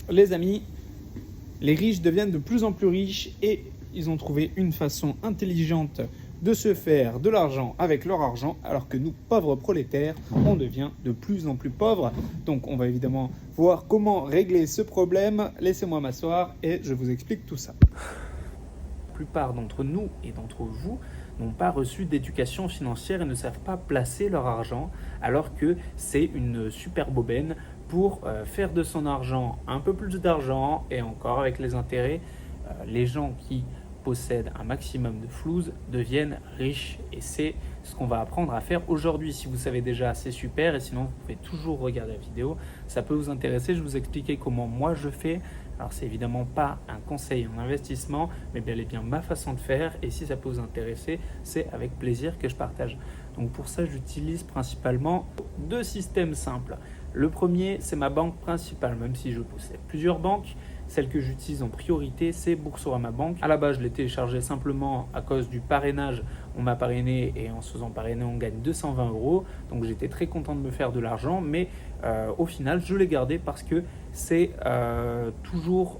Les amis, les riches deviennent de plus en plus riches et ils ont trouvé une façon intelligente de se faire de l'argent avec leur argent, alors que nous, pauvres prolétaires, on devient de plus en plus pauvres. Donc on va évidemment voir comment régler ce problème. Laissez-moi m'asseoir et je vous explique tout ça. La plupart d'entre nous et d'entre vous n'ont pas reçu d'éducation financière et ne savent pas placer leur argent, alors que c'est une super aubaine pour faire de son argent un peu plus d'argent et encore avec les intérêts. Les gens qui possèdent un maximum de flouze deviennent riches et c'est ce qu'on va apprendre à faire aujourd'hui. Si vous savez déjà, c'est super, et sinon vous pouvez toujours regarder la vidéo, ça peut vous intéresser. Je vais vous expliquer comment moi je fais. Alors c'est évidemment pas un conseil en investissement, mais bel et bien ma façon de faire, et si ça peut vous intéresser, c'est avec plaisir que je partage. Donc pour ça, j'utilise principalement deux systèmes simples. Le premier, c'est ma banque principale, même si je possède plusieurs banques. Celle que j'utilise en priorité, c'est Boursorama Banque. À la base, je l'ai téléchargé simplement à cause du parrainage. On m'a parrainé et en se faisant parrainer, on gagne 220 €. Donc j'étais très content de me faire de l'argent, mais au final, je l'ai gardé parce que c'est toujours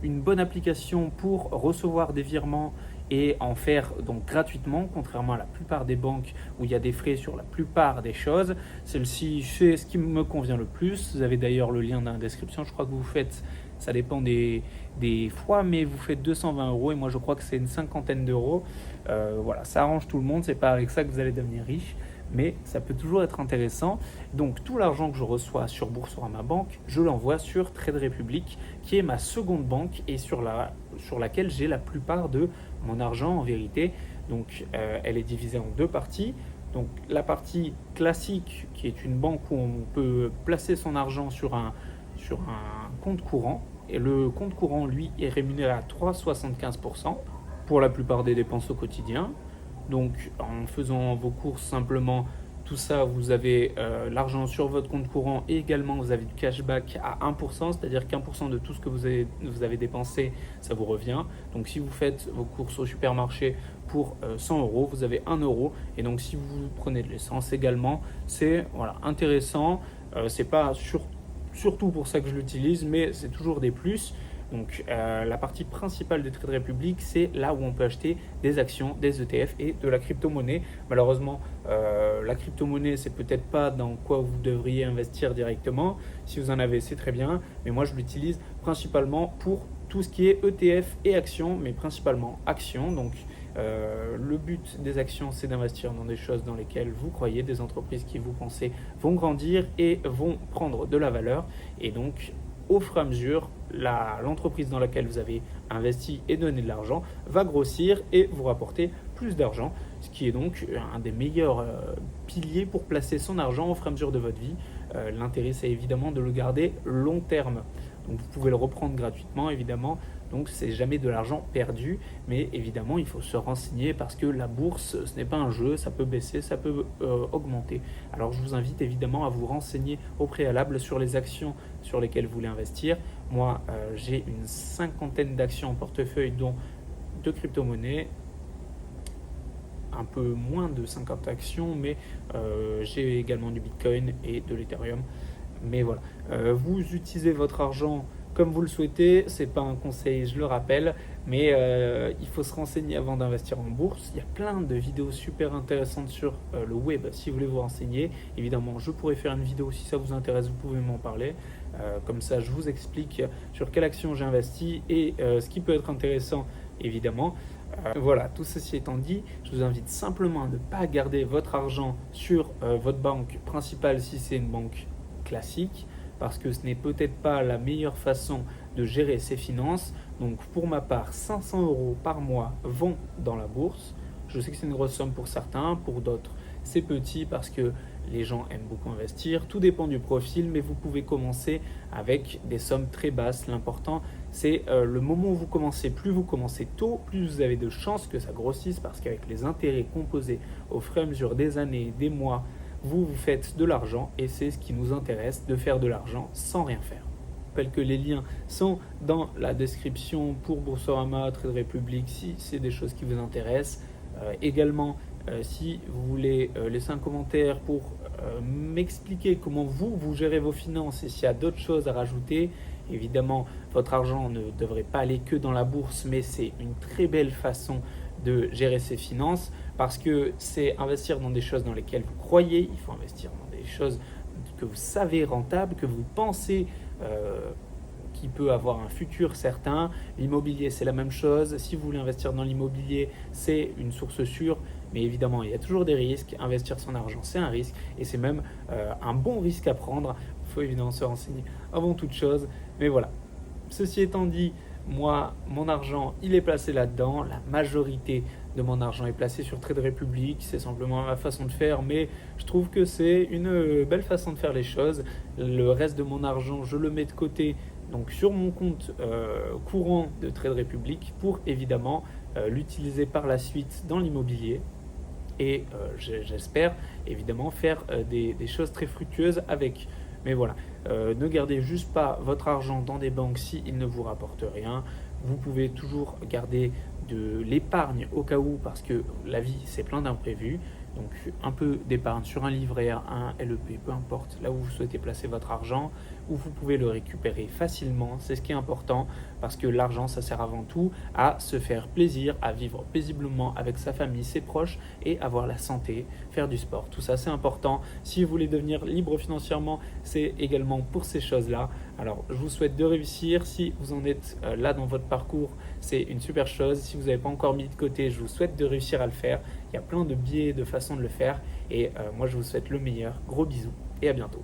une bonne application pour recevoir des virements et en faire donc gratuitement, contrairement à la plupart des banques où il y a des frais sur la plupart des choses. Celle-ci fait ce qui me convient le plus. Vous avez d'ailleurs le lien dans la description. Je crois que vous faites, ça dépend des fois, mais vous faites 220 € et moi je crois que c'est une cinquantaine d'euros. Voilà, ça arrange tout le monde. C'est pas avec ça que vous allez devenir riche, mais ça peut toujours être intéressant. Donc tout l'argent que je reçois sur Boursorama Banque, je l'envoie sur Trade Republic, qui est ma seconde banque et sur laquelle j'ai la plupart de mon argent en vérité. Donc elle est divisée en deux parties. Donc la partie classique, qui est une banque où on peut placer son argent sur un compte courant, et le compte courant, lui, est rémunéré à 3,75% pour la plupart des dépenses au quotidien. Donc en faisant vos courses simplement, tout ça, vous avez l'argent sur votre compte courant et également vous avez du cashback à 1%, c'est-à-dire qu'1% de tout ce que vous avez dépensé, ça vous revient. Donc si vous faites vos courses au supermarché pour 100 €, vous avez 1 €. Et donc si vous prenez de l'essence également, c'est intéressant. C'est pas surtout pour ça que je l'utilise, mais c'est toujours des plus. Donc la partie principale de Trade Republic, c'est là où on peut acheter des actions, des ETF et de la crypto-monnaie. Malheureusement, la crypto-monnaie, c'est peut-être pas dans quoi vous devriez investir directement. Si vous en avez, c'est très bien, mais moi je l'utilise principalement pour tout ce qui est ETF et actions, mais principalement actions. Donc le but des actions, c'est d'investir dans des choses dans lesquelles vous croyez, des entreprises qui vous pensez vont grandir et vont prendre de la valeur. Et donc au fur et à mesure, l'entreprise dans laquelle vous avez investi et donné de l'argent va grossir et vous rapporter plus d'argent, ce qui est donc un des meilleurs piliers pour placer son argent au fur et à mesure de votre vie. L'intérêt, c'est évidemment de le garder long terme. Donc vous pouvez le reprendre gratuitement, évidemment. Donc c'est jamais de l'argent perdu, mais évidemment il faut se renseigner parce que la bourse, ce n'est pas un jeu, ça peut baisser, ça peut augmenter. Alors je vous invite évidemment à vous renseigner au préalable sur les actions sur lesquelles vous voulez investir. Moi, j'ai une cinquantaine d'actions en portefeuille, dont de crypto-monnaies, un peu moins de 50 actions, mais j'ai également du Bitcoin et de l'Ethereum. Mais voilà, vous utilisez votre argent comme vous le souhaitez, c'est pas un conseil, je le rappelle, mais il faut se renseigner avant d'investir en bourse. Il y a plein de vidéos super intéressantes sur le web si vous voulez vous renseigner. Évidemment, je pourrais faire une vidéo si ça vous intéresse, vous pouvez m'en parler. Comme ça, je vous explique sur quelle action j'ai investi et ce qui peut être intéressant, évidemment. Voilà, tout ceci étant dit, je vous invite simplement à ne pas garder votre argent sur votre banque principale si c'est une banque classique, parce que ce n'est peut-être pas la meilleure façon de gérer ses finances. Donc pour ma part, 500 € par mois vont dans la bourse. Je sais que c'est une grosse somme pour certains, pour d'autres c'est petit parce que les gens aiment beaucoup investir. Tout dépend du profil, mais vous pouvez commencer avec des sommes très basses. L'important, c'est le moment où vous commencez. Plus vous commencez tôt, plus vous avez de chances que ça grossisse, parce qu'avec les intérêts composés au fur et à mesure des années, des mois, vous faites de l'argent, et c'est ce qui nous intéresse, de faire de l'argent sans rien faire. Je rappelle que les liens sont dans la description pour Boursorama, Trade Republic, si c'est des choses qui vous intéressent. Également, si vous voulez laisser un commentaire pour m'expliquer comment vous gérez vos finances et s'il y a d'autres choses à rajouter, Évidemment, votre argent ne devrait pas aller que dans la bourse, mais c'est une très belle façon de gérer ses finances parce que c'est investir dans des choses dans lesquelles vous croyez, il faut investir dans des choses que vous savez rentables, que vous pensez qui peut avoir un futur certain. L'immobilier, c'est la même chose. Si vous voulez investir dans l'immobilier, c'est une source sûre. Mais évidemment, il y a toujours des risques. Investir son argent, c'est un risque. Et c'est même un bon risque à prendre. Il faut évidemment se renseigner avant toute chose. Mais voilà. Ceci étant dit, moi, mon argent, il est placé là-dedans. La majorité de mon argent est placé sur Trade Republic. C'est simplement ma façon de faire, mais je trouve que c'est une belle façon de faire les choses. Le reste de mon argent, je le mets de côté donc sur mon compte courant de Trade Republic pour évidemment l'utiliser par la suite dans l'immobilier. Et j'espère évidemment faire des choses très fructueuses avec. Mais voilà, ne gardez juste pas votre argent dans des banques s'il ne vous rapporte rien. Vous pouvez toujours garder de l'épargne au cas où, parce que la vie c'est plein d'imprévus. Donc un peu d'épargne sur un livret A, un LEP, peu importe, là où vous souhaitez placer votre argent, où vous pouvez le récupérer facilement, c'est ce qui est important, parce que l'argent, ça sert avant tout à se faire plaisir, à vivre paisiblement avec sa famille, ses proches, et avoir la santé, faire du sport. Tout ça, c'est important. Si vous voulez devenir libre financièrement, c'est également pour ces choses-là. Alors, je vous souhaite de réussir. Si vous en êtes là dans votre parcours, c'est une super chose. Si vous n'avez pas encore mis de côté, je vous souhaite de réussir à le faire. Il y a plein de biais, de façons de le faire. Et moi, je vous souhaite le meilleur. Gros bisous et à bientôt.